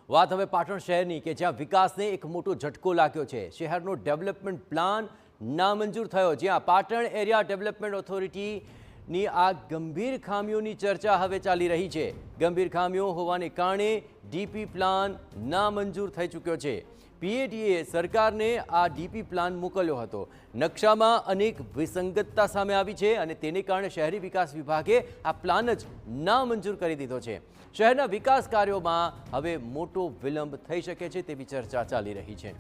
વાત હવે પાટણ શહેરની કે જ્યાં વિકાસને એક મોટો ઝટકો લાગ્યો છે। શહેરનો ડેવલપમેન્ટ પ્લાન નામંજૂર થયો, જ્યાં પાટણ એરિયા ડેવલપમેન્ટ ઓથોરિટીની આ ગંભીર ખામીઓની ચર્ચા હવે ચાલી રહી છે। ગંભીર ખામીઓ હોવાને કારણે ડીપી પ્લાન નામંજૂર થઈ ચૂક્યો છે। પીએટીએ સરકારને આ ડીપી પ્લાન મોકલ્યો હતો। નકશામાં અનેક વિસંગતતા સામે આવી છે અને તેને કારણે શહેરી વિકાસ વિભાગે આ પ્લાન જ નામંજૂર કરી દીધો છે। શહેરના વિકાસ કાર્યોમાં હવે મોટો વિલંબ થઈ શકે છે તેવી ચર્ચા ચાલી રહી છે।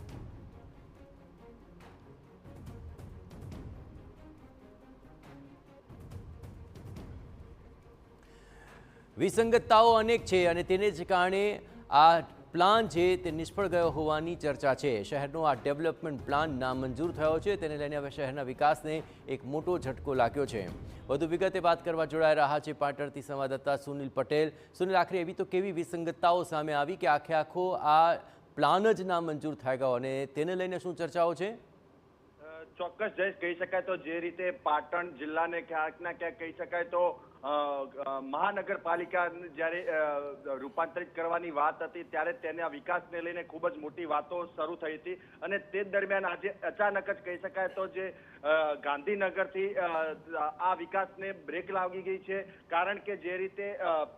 વિસંગતતાઓ અનેક છે અને તેને જ કારણે આ પ્લાન છે તે નિષ્ફળ ગયો હોવાની ચર્ચા છે। શહેરનો આ ડેવલપમેન્ટ પ્લાન નામંજૂર થયો છે, તેને લઈને હવે શહેરના વિકાસને એક મોટો ઝટકો લાગ્યો છે। વધુ વિગતે વાત કરવા જોડાઈ રહ્યા છે પાટણથી સંવાદદાતા સુનિલ પટેલ। સુનિલ, આખરે એવી તો કેવી વિસંગતતાઓ સામે આવી કે આખો આ પ્લાન જ નામંજૂર થઈ ગયો અને તેને લઈને શું ચર્ચાઓ છે? ચોક્કસ જય કહી શકાય તો જે રીતે પાટણ જિલ્લાને ક્યાંક ના ક્યાંક કહી શકાય તો મહાનગરપાલિકા જ્યારે રૂપાંતરિત કરવાની વાત હતી ત્યારે તેના વિકાસને લઈને ખૂબ જ મોટી વાતો શરૂ થઈ હતી અને તે દરમિયાન આજે અચાનક જ કહી શકાય તો જે ગાંધીનગરથી આ વિકાસને બ્રેક લાગી ગઈ છે। કારણ કે જે રીતે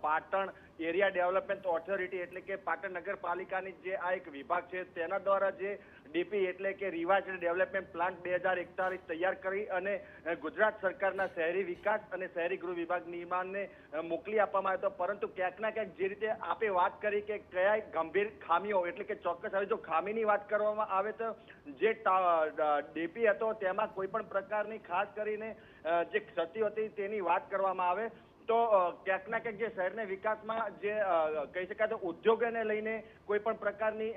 પાટણ એરિયા ડેવલપમેન્ટ ઓથોરિટી એટલે કે પાટણ નગરપાલિકાની જે આ એક વિભાગ છે તેના દ્વારા જે ડીપી એટલે કે રિવાઇઝ ડેવલપમેન્ટ પ્લાન 2041 તૈયાર કરી અને ગુજરાત સરકારના શહેરી વિકાસ અને શહેરી ગૃહ વિભાગ નિર્માણને મોકલી આપવામાં આવ્યો હતો। પરંતુ ક્યાંક ના ક્યાંક જે રીતે આપે વાત કરી કે કયા ગંભીર ખામીઓ એટલે કે ચોક્કસ હવે જો ખામીની વાત કરવામાં આવે તો જે ડીપી હતો તેમાં કોઈ પણ પ્રકારની ખાસ કરીને જે ક્ષતિ હતી તેની વાત કરવામાં આવે તો ક્યાંક ના ક્યાંક જે શહેરને વિકાસમાં જે કહી શકાય તો ઉદ્યોગોને લઈને કોઈ પણ પ્રકારની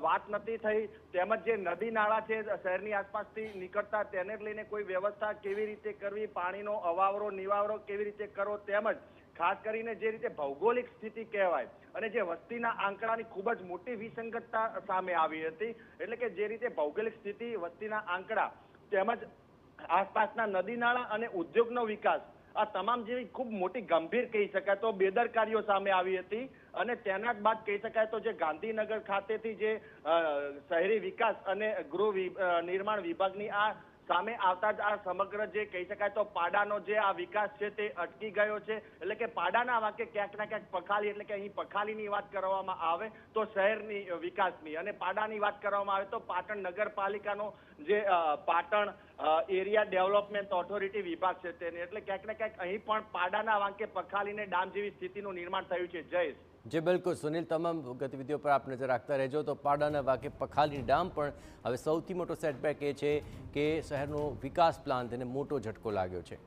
વાત નથી થઈ, તેમજ જે નદી નાળા છે શહેરની આસપાસથી નીકળતા તેને લઈને કોઈ વ્યવસ્થા કેવી રીતે કરવી, પાણીનો અવાવરો નિવાવરો કેવી રીતે કરવો, તેમજ ખાસ કરીને જે રીતે ભૌગોલિક સ્થિતિ કહેવાય અને જે વસ્તીના આંકડાની ખૂબ જ મોટી વિસંગતતા સામે આવી હતી। એટલે કે જે રીતે ભૌગોલિક સ્થિતિ, વસ્તીના આંકડા તેમજ આસપાસના નદી નાળા અને ઉદ્યોગનો વિકાસ આ તમામ જેવી ખૂબ મોટી ગંભીર કહી શકાય તો બેદરકારીઓ સામે આવી હતી અને તેના જ બાદ કહી શકાય તો જે ગાંધીનગર ખાતેથી જે શહેરી વિકાસ અને ગૃહ નિર્માણ વિભાગની આ સામે આવતા જ આ સમગ્ર જે કહી શકાય તો પાડાનો જે આ વિકાસ છે તે અટકી ગયો છે। એટલે કે પાડાના વાક્ય ક્યાંક ના ક્યાંક પખાલી એટલે કે અહીં પખાલીની વાત કરવામાં આવે તો શહેરની વિકાસની અને પાડાની વાત કરવામાં આવે તો પાટણ નગરપાલિકાનો જે પાટણ એરિયા ડેવલપમેન્ટ ઓથોરિટી વિભાગ છે તેને એટલે ક્યાંક ને ક્યાંક અહીં પણ પાડાના વાંકે પખાલીને ડામ જેવી સ્થિતિનું નિર્માણ થયું છે। જયેશ જે બિલકુલ સુનિલ, તમામ ગતિવિધિઓ પર આપ નજર રાખતા રહેજો। તો પાડાના વાકે પખાલીની ડામ પણ હવે સૌથી મોટો સેટબેક એ છે કે શહેરનો વિકાસ પ્લાન તેને મોટો ઝટકો લાગ્યો છે।